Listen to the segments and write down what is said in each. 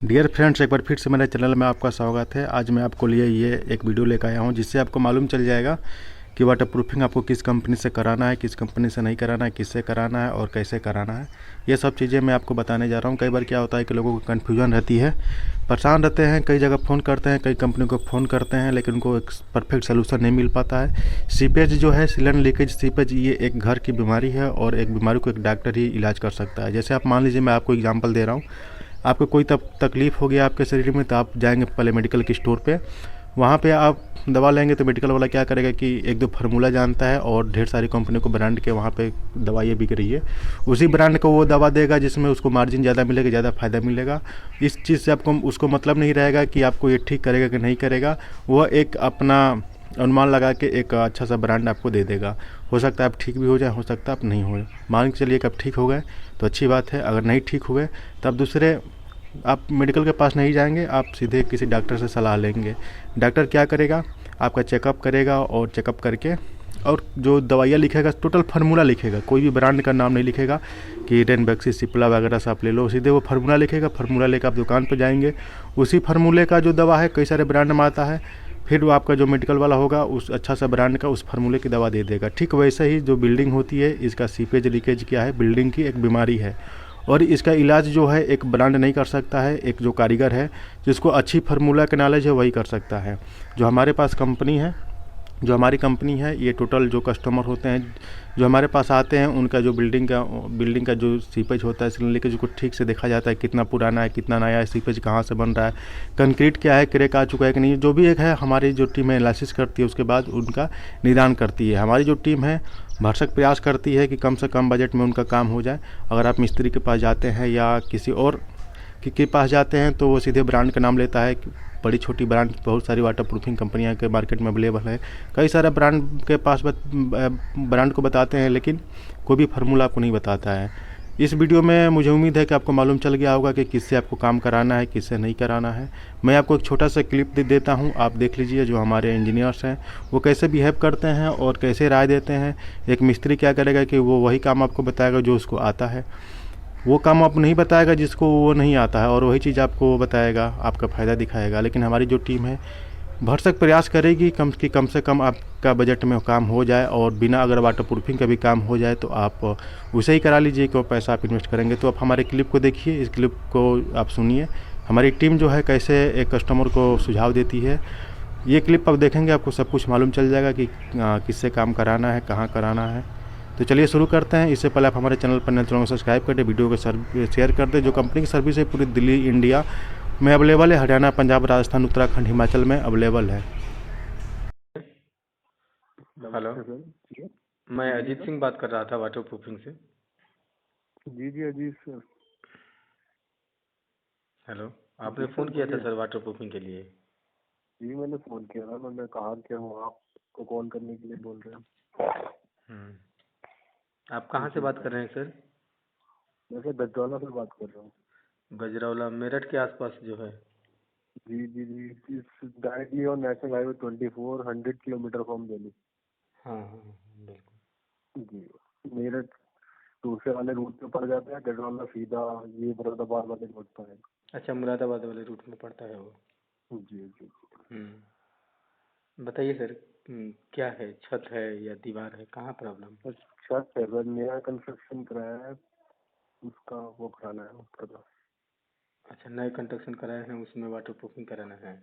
Dear friends, एक बार फिर से मेरे चैनल में आपका स्वागत है। आज मैं आपको लिए ये एक वीडियो लेकर आया हूँ जिससे आपको मालूम चल जाएगा कि वाटर प्रूफिंग आपको किस कंपनी से कराना है, किस कंपनी से नहीं कराना है, किससे कराना है और कैसे कराना है। ये सब चीज़ें मैं आपको बताने जा रहा हूँ। कई बार क्या होता है कि लोगों को कन्फ्यूजन रहती है, परेशान रहते हैं, कई जगह फ़ोन करते हैं, कई कंपनी को फ़ोन करते हैं, लेकिन उनको एक परफेक्ट सोल्यूशन नहीं मिल पाता है। सीपेज जो है, सिलेंडर लीकेज सीपेज, ये एक घर की बीमारी है और एक बीमारी को एक डॉक्टर ही इलाज कर सकता है। जैसे आप मान लीजिए, मैं आपको एग्जांपल दे रहा हूँ। आपको कोई तकलीफ़ हो गया आपके शरीर में, तो आप जाएंगे पहले मेडिकल के स्टोर पे। वहाँ पे आप दवा लेंगे तो मेडिकल वाला क्या करेगा कि एक दो फार्मूला जानता है और ढेर सारी कंपनी को ब्रांड के वहाँ पे दवाइयाँ बिक रही है, उसी ब्रांड को वो दवा देगा जिसमें उसको मार्जिन ज़्यादा मिलेगा, ज़्यादा फ़ायदा मिलेगा। इस चीज़ से आपको उसको मतलब नहीं रहेगा कि आपको ये ठीक करेगा कि नहीं करेगा। वह एक अपना अनुमान लगा के एक अच्छा सा ब्रांड आपको दे देगा। हो सकता है आप ठीक भी हो जाए, हो सकता है आप नहीं हो। मान के चलिए कि आप ठीक हो गए तो अच्छी बात है, अगर नहीं ठीक हुए तब दूसरे आप मेडिकल के पास नहीं जाएंगे, आप सीधे किसी डॉक्टर से सलाह लेंगे। डॉक्टर क्या करेगा, आपका चेकअप करेगा और चेकअप करके और जो दवाइयाँ लिखेगा टोटल फार्मूला लिखेगा, कोई भी ब्रांड का नाम नहीं लिखेगा कि रेनबैक्सी सिप्ला वगैरह से आप ले लो। सीधे वो फार्मूला लिखेगा, फार्मूला लेकर आप दुकान पर जाएंगे, उसी फार्मूले का जो दवा है, कई सारे ब्रांड में आता है, फिर वो आपका जो मेडिकल वाला होगा उस अच्छा सा ब्रांड का उस फार्मूले की दवा दे देगा। ठीक वैसे ही जो बिल्डिंग होती है, इसका सीपेज लीकेज क्या है, बिल्डिंग की एक बीमारी है और इसका इलाज जो है एक ब्रांड नहीं कर सकता है, एक जो कारीगर है जिसको अच्छी फार्मूला का नॉलेज है वही कर सकता है। जो हमारे पास कंपनी है, जो हमारी कंपनी है, ये टोटल जो कस्टमर होते हैं जो हमारे पास आते हैं, उनका जो बिल्डिंग का जो सीपेज होता है, सिलेंडर लीकेज को ठीक से देखा जाता है, कितना पुराना है, कितना नया है, सीपेज कहाँ से बन रहा है, कंक्रीट क्या है, क्रैक आ चुका है कि नहीं, जो भी एक है, हमारी जो टीम है एनालिसिस करती है, उसके बाद उनका निदान करती है। हमारी जो टीम है भरसक प्रयास करती है कि कम से कम बजट में उनका काम हो जाए। अगर आप मिस्त्री के पास जाते हैं या किसी और के पास जाते हैं तो वो सीधे ब्रांड का नाम लेता है। बड़ी छोटी ब्रांड बहुत सारी वाटर प्रूफिंग कंपनियां के मार्केट में अवेलेबल है, कई सारे ब्रांड के पास ब्रांड को बताते हैं, लेकिन कोई भी फार्मूला आपको नहीं बताता है। इस वीडियो में मुझे उम्मीद है कि आपको मालूम चल गया होगा कि किससे आपको काम कराना है, किससे नहीं कराना है। मैं आपको एक छोटा सा क्लिप दे देता हूँ, आप देख लीजिए। जो हमारे इंजीनियर्स हैं वो कैसे बिहेव करते हैं और कैसे राय देते हैं। एक मिस्त्री क्या करेगा कि वो वही काम आपको बताएगा जो उसको आता है, वो काम आप नहीं बताएगा जिसको वो नहीं आता है, और वही चीज़ आपको वो बताएगा, आपका फ़ायदा दिखाएगा। लेकिन हमारी जो टीम है भरसक प्रयास करेगी कम से कम आपका बजट में काम हो जाए, और बिना अगर वाटर प्रूफिंग का भी काम हो जाए तो आप उसे ही करा लीजिए। क्यों पैसा आप इन्वेस्ट करेंगे। तो आप हमारे क्लिप को देखिए, इस क्लिप को आप सुनिए, हमारी टीम जो है कैसे एक कस्टमर को सुझाव देती है। ये क्लिप आप देखेंगे आपको सब कुछ मालूम चल जाएगा कि किससे काम कराना है, कहाँ कराना है। तो चलिए शुरू करते हैं। इससे पहले आप हमारे चैनल पर नए चैनल को सब्सक्राइब कर दें, वीडियो को शेयर कर दें। जो कंपनी की सर्विस है पूरी दिल्ली इंडिया में अवेलेबल है, हरियाणा, पंजाब, राजस्थान, उत्तराखंड, हिमाचल में अवेलेबल है। हेलो, नमस्ते सर जी। मैं जी अजीत सर। सिंह बात कर रहा था वाटर प्रूफिंग से। जी जी अजीत सर। हेलो, आपने जी सर फ़ोन किया था बोलिए। सर वाटर प्रूफिंग के लिए। जी मैंने फ़ोन किया था, मैंने कहा कि हम आपको कॉल करने के लिए बोल रहे आप हैं। कहाँ से जी बात कर रहे हैं सर? मैं सर गजवाला से बात कर रहा हूँ। गजरौला मेरठ के आसपास जो है। जी जी जी, इस directly on national highway 24, 100 kilometre from Delhi. हाँ हाँ हाँ, बिल्कुल। जी। मेरठ दूसरे वाले रूट पे पड़ जाता है, गजवाला सीधा ये मुरादाबाद वाले रूट पर है। अच्छा, मुरादाबाद वाले रूट में पड़ता है वो। जी जी। बताइए सर। क्या है, छत है या दीवार है, कहाँ प्रॉब्लम? अच्छा सर, नया कंस्ट्रक्शन कराया है, उसका वो कराना है ऊपर का। अच्छा, नए कंस्ट्रक्शन कराए हैं, उसमें वाटर प्रूफिंग कराना है।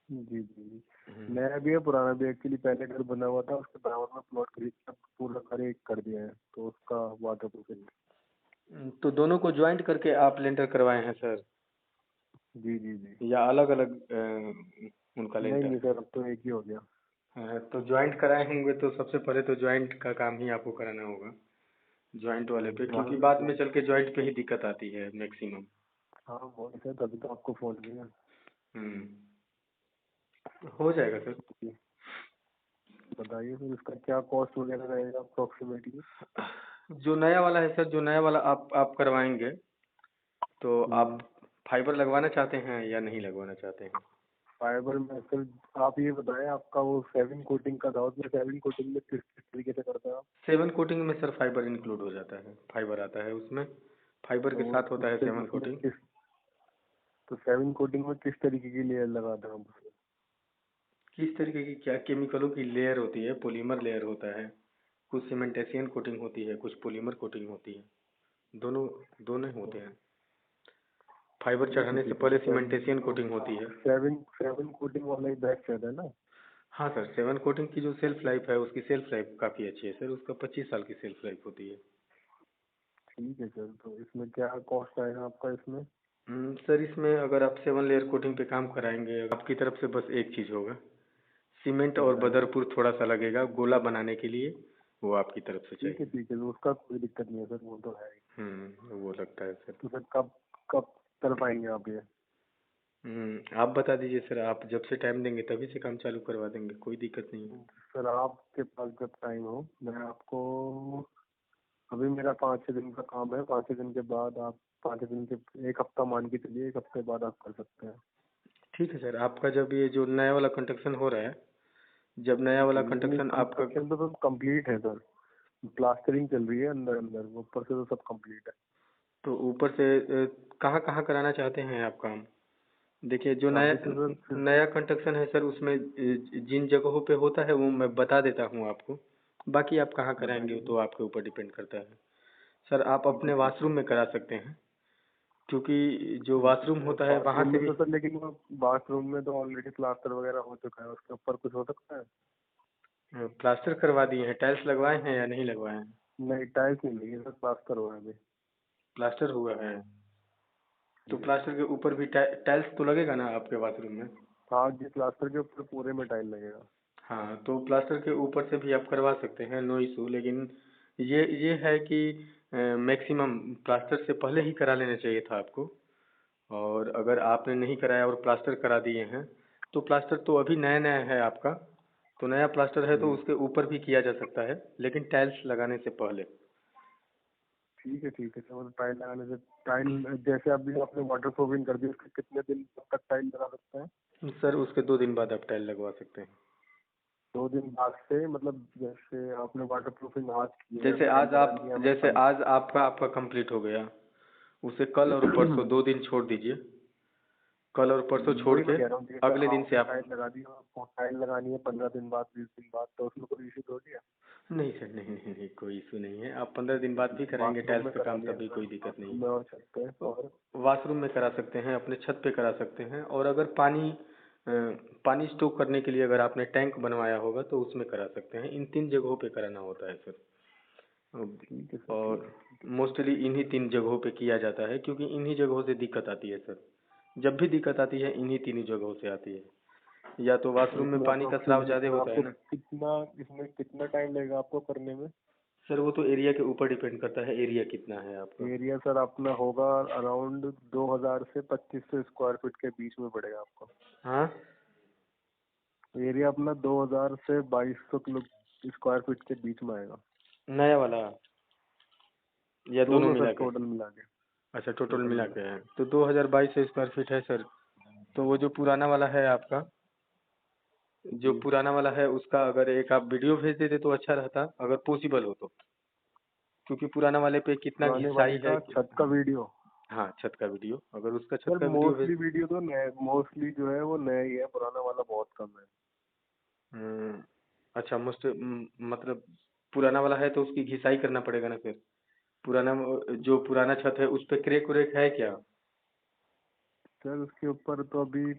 जी जी जी। हम्म, नया भी है पुराना भी। एक्चुअली पहले घर बना हुआ था, उसके बराबर में प्लॉट खरीद के अब पूरा घर एक कर दिया है, तो उसका वाटर प्रूफिंग। तो दोनों को ज्वाइंट करके आप लेंटर करवाए हैं सर, जी जी जी। या अलग अलग उनका नहीं लेंटर नहीं है? सर, अब तो एक ही हो गया। हाँ, तो ज्वाइंट कराए होंगे तो सबसे पहले तो ज्वाइंट का काम ही आपको कराना होगा, ज्वाइंट वाले पे, हाँ क्योंकि बाद में चल के ज्वाइंट पे ही दिक्कत आती है मैक्सिमम। हाँ वो सर, तभी तो आपको फोन किया। हो जाएगा सर। जी। बताइए सर, इसका क्या कॉस्ट वगैरह रहेगा अप्रोक्सीमेटली। जो नया वाला है सर, जो नया वाला आप करवाएंगे तो आप हम्म। फाइबर लगवाना चाहते हैं या नहीं लगवाना चाहते हैं? फाइबर में सर, आप ये बताएं, आपका वो 7 कोटिंग का था, उसमें 7 कोटिंग में किस किस तरीके से करते हैं आप। 7 कोटिंग में सर फाइबर इंक्लूड हो जाता है, फाइबर आता है उसमें, फाइबर के तो साथ होता है उससे 7 मतलब कोटिंग। किस तो 7 कोटिंग में किस तरीके की लेयर लगाते हैं आप उसमें? किस तरीके की क्या केमिकलों की लेयर होती है? पॉलीमर लेयर होता है, कुछ सीमेंटेशियन कोटिंग होती है, कुछ पॉलीमर कोटिंग होती है। दोनों दोनों होते हैं। फाइबर ठीक है चढ़ाने से ठीक है, पहले तो सीमेंटेशियन कोटिंग होती है। 7 कोटिंग वाला ही बेस्ट रहता है ना? हाँ सर, 7 कोटिंग की जो सेल्फ लाइफ है उसकी सेल्फ लाइफ काफ़ी अच्छी है सर, उसका 25 साल की सेल्फ लाइफ होती है। ठीक है सर, तो इसमें क्या कॉस्ट आएगा आपका इसमें? सर इसमें अगर आप 7 लेयर कोटिंग पे काम कराएंगे, आपकी तरफ से बस एक चीज़ होगा, सीमेंट और बताइए। बदरपुर थोड़ा सा लगेगा गोला बनाने के लिए, वो आपकी तरफ से चाहिए। ठीक है, तो उसका कोई दिक्कत नहीं है सर, वो तो है ही। वो लगता है सर। तो सर कब कब कर पाएंगे आप ये? आप बता दीजिए सर, आप जब से टाइम देंगे तभी से काम चालू करवा देंगे, कोई दिक्कत नहीं है। सर आपके पास जब टाइम हो, मैं आपको, अभी मेरा 5-6 दिन का काम है, 5-6 दिन के बाद आप, 5 दिन के, एक हफ्ता मान के चलिए, एक हफ्ते बाद आप कर सकते हैं। ठीक है सर, आपका जब ये जो नया वाला कंस्ट्रक्शन हो रहा है, जब नया वाला जी नहीं, कंस्ट्रक्शन आपका, कंस्ट्रक्शन तो सब कंप्लीट है सर, प्लास्टरिंग चल रही है अंदर अंदर, ऊपर से तो सब कंप्लीट है। तो ऊपर से कहाँ कहाँ कराना चाहते हैं आप काम? देखिए जो नया अभी तो सर, नया कंस्ट्रक्शन है सर, उसमें जिन जगहों पे होता है वो मैं बता देता हूँ आपको, बाकी आप कहाँ कराएंगे बताइए। तो आपके ऊपर डिपेंड करता है। सर आप ठीक है अपने ठीक है। वॉशरूम में करा सकते हैं, क्योंकि जो ठीक है वॉशरूम सर, होता है वहाँ बाथरूम से में भी। तो सर, लेकिन वो बाथरूम में तो ऑलरेडी प्लास्टर वगैरह हो चुका है, उसके ऊपर कुछ हो सकता है? प्लास्टर करवा दिए हैं, टाइल्स लगवाए हैं या नहीं लगवाए हैं? नहीं, टाइल्स नहीं लगी है सर, प्लास्टर हुआ है अभी। प्लास्टर हुआ है, तो जी। प्लास्टर के ऊपर भी टाइल्स तो लगेगा ना आपके बाथरूम में? हाँ जी, प्लास्टर के ऊपर पूरे में टाइल लगेगा। हाँ, तो प्लास्टर के ऊपर से भी आप करवा सकते हैं, नो इशू। लेकिन ये है कि मैक्सिमम प्लास्टर से पहले ही करा लेना चाहिए था आपको। और अगर आपने नहीं कराया और प्लास्टर करा दिए हैं, तो प्लास्टर तो अभी नया नया है आपका, तो नया प्लास्टर है तो जी। उसके ऊपर भी किया जा सकता है, लेकिन टाइल्स लगाने से पहले। ठीक है सर, मतलब टाइल लगाने से, टाइल जैसे अभी आपने वाटर प्रूफिंग कर दी, उसके कितने दिन तक टाइल लगा सकते हैं? सर उसके 2 दिन बाद आप टाइल लगवा सकते हैं। 2 दिन बाद से मतलब, जैसे आपने वाटर प्रूफिंग आज की है, जैसे टाइल आज लगानी आप है हमें जैसे कल। आज आपका कंप्लीट हो गया, उसे कल और परसों 2 दिन छोड़ दीजिए, कल और परसों छोड़ वही मैं के कह रहा हूँ, जैसे अगले दिन से आपने आप। टाइल लगा दी और आपको टाइल लगानी है 15 दिन बाद, 20 दिन बाद, तो उसमें कोई इशू थोड़ी है? नहीं सर, नहीं नहीं नहीं, कोई इशू नहीं है, आप 15 दिन बाद भी ठीक है, कराएंगे बाथरूम टाइल्स में का करा काम लिया तब भी सर, कोई दिक्कत नहीं बाथरूम है। में और छत पे, और वॉशरूम में करा सकते हैं, अपने छत पे करा सकते हैं, और अगर पानी स्टोर करने के लिए अगर आपने टैंक बनवाया होगा तो उसमें करा सकते हैं। इन 3 जगहों पे कराना होता है सर। ठीक है सर, ठीक और है ठीक है। मोस्टली इन्हीं 3 जगहों पे किया जाता है, क्योंकि इन्हीं जगहों से दिक्कत आती है सर। जब भी दिक्कत आती है इन्हीं 3 ही जगहों से आती है, या तो तो वॉशरूम में इसमें पानी का स्राव अप्रोक्सीमेटली ज़्यादा सर होता है आपको ना। कितना टाइम लगेगा आपको करने में? सर वो तो एरिया के ऊपर डिपेंड करता है, एरिया कितना है आपका। एरिया सर अपना होगा अराउंड 2000 से 2500 स्क्वायर फीट के बीच में पड़ेगा आपको। हाँ, एरिया अपना 2000 से 2200 किलो स्क्वायर फीट के बीच में आएगा। नया वाला या दोनों दोनों सर, मिला के? टोटल मिला के। अच्छा, टोटल टोटल मिला मिला के है तो 2022 स्क्वायर फीट है सर। तो वो जो पुराना वाला है आपका, के। जो जी। पुराना वाला है उसका अगर एक आप वीडियो भेज देते तो अच्छा रहता, अगर पॉसिबल हो तो, क्योंकि पुराना वाले पे कितना पुराने वाले घिसाई है का छत का वीडियो? हाँ, छत का वीडियो, अगर उसका छत सर का वीडियो भेज। मोस्टली वीडियो तो नया, मोस्टली जो है वो नया ही है, पुराना वाला बहुत कम है। हम्म, अच्छा, मतलब पुराना वाला है तो उसकी घिसाई करना पड़ेगा ना फिर। पुराना जो पुराना छत है उस पे क्रैक व्रैक है क्या? सर उसके ऊपर तो अभी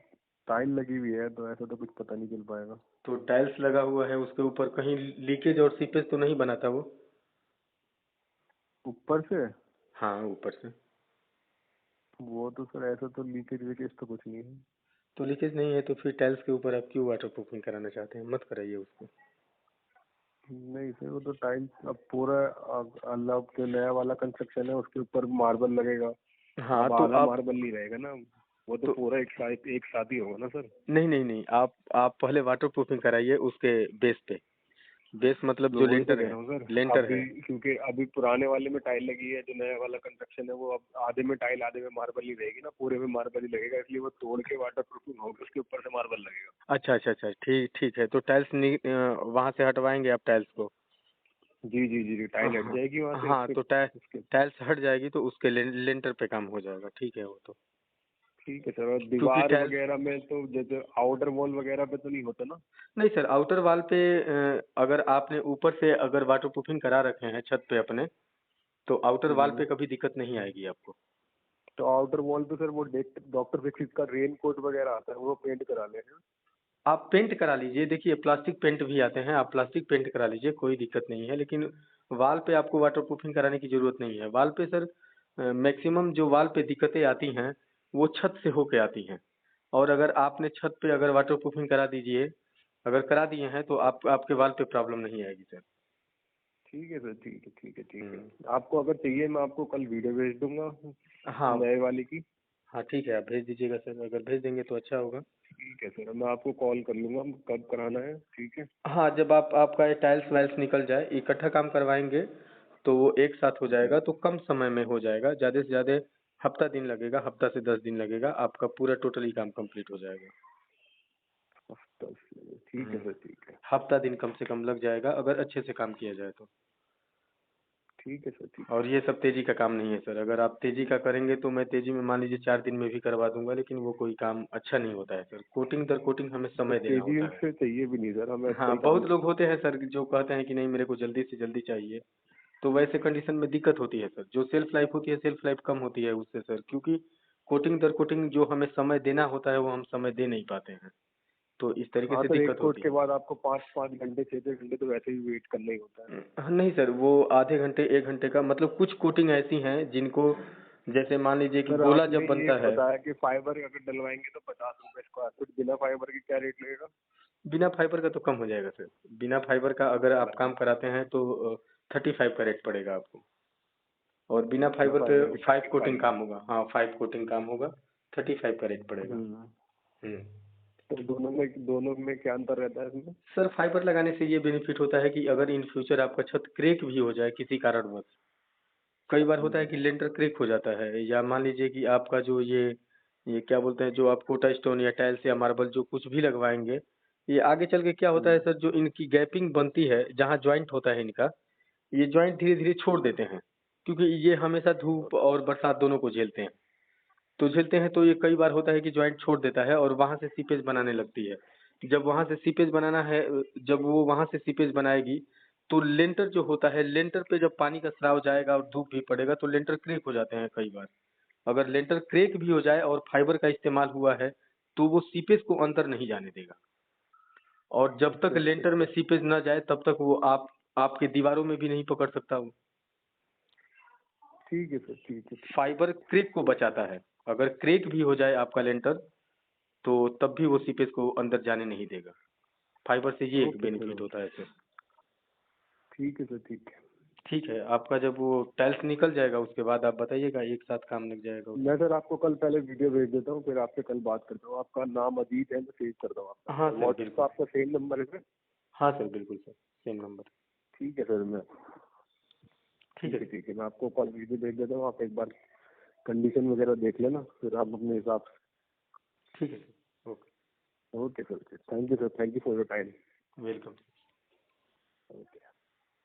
टाइल लगी हुई है, तो ऐसा तो कुछ पता नहीं चल पाएगा। तो टाइल्स लगा हुआ है उसके ऊपर, कहीं लीकेज और सीपेज तो नहीं बनाता वो? ऊपर से? हाँ, ऊपर से। वो तो सर, ऐसा तो लीकेज वीकेज तो कुछ नहीं है। तो लीकेज नहीं है तो फिर टाइल्स के ऊपर आप क्यों वाटर प्रूफिंग कराना चाहते हैं? मत कराइए उसको। नहीं सर, वो तो टाइल्स अब पूरा, अल्लाह के नया वाला कंस्ट्रक्शन है, उसके ऊपर मार्बल लगेगा। हाँ अब तो आधा आप मार्बल नहीं रहेगा ना, वो तो तो पूरा एक साथ ही होगा ना सर। नहीं नहीं नहीं, आप पहले वाटर प्रूफिंग कराइए उसके बेस पे। बेस मतलब तो जो वही तो लेंटर कह है, रहा हूँ सर, लेंटर अभी है। क्योंकि अभी पुराने वाले में टाइल लगी है, जो नया वाला कंस्ट्रक्शन है वो अब आधे में टाइल आधे में मार्बल नहीं रहेगी ना, पूरे में मार्बल ही लगेगा, इसलिए वो तोड़ के वाटर प्रूफिंग होगी, उसके ऊपर से मार्बल लगेगा। अच्छा अच्छा अच्छा, ठीक ठीक है, तो टाइल्स वहाँ से हटवाएंगे आप टाइल्स को? जी जी जी जी, टाइल हट हाँ जाएगी वहाँ से, हाँ, उसके तो उसके टाइल्स हट जाएगी तो उसके लेंटर पे काम हो जाएगा, ठीक है वो तो। ठीक है सर। और क्योंकि दीवार टाइल्स, वगैरह में तो जैसे आउटर वॉल वगैरह पे तो नहीं होता ना? नहीं सर, आउटर वॉल पे अगर आपने ऊपर से अगर वाटर प्रूफिंग करा रखे हैं छत पे अपने, तो आउटर वॉल पे हम्म। कभी दिक्कत नहीं आएगी आपको। तो आउटर वॉल पे सर वो डॉक्टर फिक्सिस का रेन कोट वगैरह आता है, वो पेंट करा लेना। आप पेंट करा लीजिए, देखिए प्लास्टिक पेंट भी आते हैं, आप प्लास्टिक पेंट करा लीजिए, कोई दिक्कत नहीं है। लेकिन वॉल पे आपको वाटर प्रूफिंग कराने की ज़रूरत नहीं है। वॉल पे सर मैक्सिमम जो वॉल पे दिक्कतें आती हैं वो छत से होके आती हैं। और अगर आपने छत पे अगर वाटर प्रूफिंग करा दीजिए, अगर करा दिए हैं तो आप आपके वॉल पे प्रॉब्लम नहीं आएगी सर। ठीक है सर, ठीक है, ठीक है, ठीक है। हम्म। आपको अगर चाहिए मैं आपको कल वीडियो भेज दूंगा हाँ। नए वाली की। हाँ ठीक है, आप भेज दीजिएगा सर, अगर भेज देंगे तो अच्छा होगा। ठीक है सर, मैं आपको कॉल कर लूंगा कब कराना है, ठीक है। हाँ, जब आपका ये टाइल्स वाइल्स निकल जाए, इकट्ठा काम करवाएंगे तो वो एक साथ हो जाएगा, तो कम समय में हो जाएगा। ज़्यादा से ज़्यादा हफ्ता दिन लगेगा, हफ्ता से 10 दिन लगेगा, आपका पूरा टोटली काम कंप्लीट हो जाएगा। हफ्ता ठीक है हम्म। सर, ठीक है। हफ्ता दिन कम से कम लग जाएगा अगर अच्छे से काम किया जाए तो। ठीक है सर, ठीक है। और ये सब तेजी का काम नहीं है सर, अगर आप तेजी का करेंगे तो मैं तेजी में मान लीजिए 4 दिन में भी करवा दूंगा, लेकिन वो कोई काम अच्छा नहीं होता है सर। कोटिंग दर कोटिंग हमें तो समय देना तेजी होता है। से चाहिए भी नहीं सर, हमें अच्छा हाँ, ही काम बहुत लोग चाहिए। होते हैं सर जो कहते हैं कि नहीं मेरे को जल्दी से जल्दी चाहिए, तो वैसे कंडीशन में दिक्कत होती है सर। जो सेल्फ लाइफ होती है, सेल्फ लाइफ कम होती है उससे सर, क्योंकि कोटिंग दर कोटिंग जो हमें समय देना होता है वो हम समय दे नहीं पाते हैं, तो इस तरीके हाँ से सर, एक दिक्कत कोट होती के है। बाद आपको 5-5 घंटे 6-6 घंटे तो वैसे ही वेट करना ही होता है। हाँ, नहीं सर, वो आधे घंटे 1 घंटे का मतलब कुछ कोटिंग ऐसी हैं जिनको, जैसे मान लीजिए कि सर गोला आपने जब ये बनता है। बताया कि फाइबर अगर डलवाएंगे तो 50 रुपए स्क्वायर फीट, बिना फाइबर के क्या रेट लगेगा? बिना फाइबर का तो कम हो जाएगा सर। बिना फाइबर का अगर आप मतलब काम कराते हैं तो 35 का रेट पड़ेगा आपको। और बिना बिना फाइबर पे फाइबर के 5 कोटिंग 35। काम होगा। हाँ, 5 कोटिंग काम होगा, 35 का रेट पड़ेगा। हम्म। हम्म। तो दोनों में क्या अंतर रहता है इसमें? सर फाइबर लगाने से ये बेनिफिट होता है कि अगर इन फ्यूचर आपका छत क्रैक भी हो जाए किसी कारणवश, कई बार होता है हम्म। कि लेंटर क्रैक हो जाता है, या मान लीजिए कि आपका जो ये क्या बोलते हैं, जो आप कोटा स्टोन या टाइल्स या मार्बल जो कुछ भी लगवाएंगे, ये आगे चल के क्या होता है हम्म। सर, जो इनकी गैपिंग बनती है जहाँ जॉइंट होता है इनका, ये जॉइंट धीरे धीरे छोड़ देते हैं, क्योंकि ये हमेशा धूप और बरसात दोनों को झेलते हैं। तो झेलते हैं तो ये कई बार होता है कि जॉइंट छोड़ देता है और वहां से सीपेज बनाने लगती है। जब वहां से सीपेज बनाना है, जब वो वहां से सीपेज बनाएगी, तो लेंटर जो होता है, लेंटर पे जब पानी का स्राव जाएगा और धूप भी पड़ेगा तो लेंटर क्रैक हो जाते हैं कई बार। अगर लेंटर क्रैक भी हो जाए और फाइबर का इस्तेमाल हुआ है तो वो सीपेज को अंदर नहीं जाने देगा, और जब अच्छा तक अच्छा लेंटर में अच्छा। सीपेज न जाए तब तक वो आपके दीवारों में भी नहीं पकड़ सकता वो। ठीक है सर, ठीक है, ठीक फाइबर क्रैक को बचाता है, अगर क्रैक भी हो जाए आपका लेंटर तो तब भी वो सीपेज को अंदर जाने नहीं देगा। फाइबर से है। ये एक ओके सर, बेनिफिट ओके। होता है सर। ठीक है सर, ठीक है। ठीक है, आपका जब वो टाइल्स निकल जाएगा उसके बाद आप बताइएगा, एक साथ काम लग जाएगा मैं उसमें। सर आपको कल पहले वीडियो भेज देता हूँ, फिर आपसे कल बात करता हूँ। आपका नाम अजीत है, मैं सेव करता हूँ आपका हाँ नंबर। सर व्हाट्सएप बिल्कुल। आपका सेम नंबर है सर? हाँ सर बिल्कुल सर, सेम नंबर। ठीक है सर, मैं ठीक है ठीक है, सर। ठीक है, मैं आपको कल वीडियो भेज देता हूँ। आप एक बार कंडीशन वगैरह देख लेना, फिर आप अपने हिसाब ठीक है सर, ओके। से। Okay sir, thank you sir, thank you for your time. Welcome. Okay.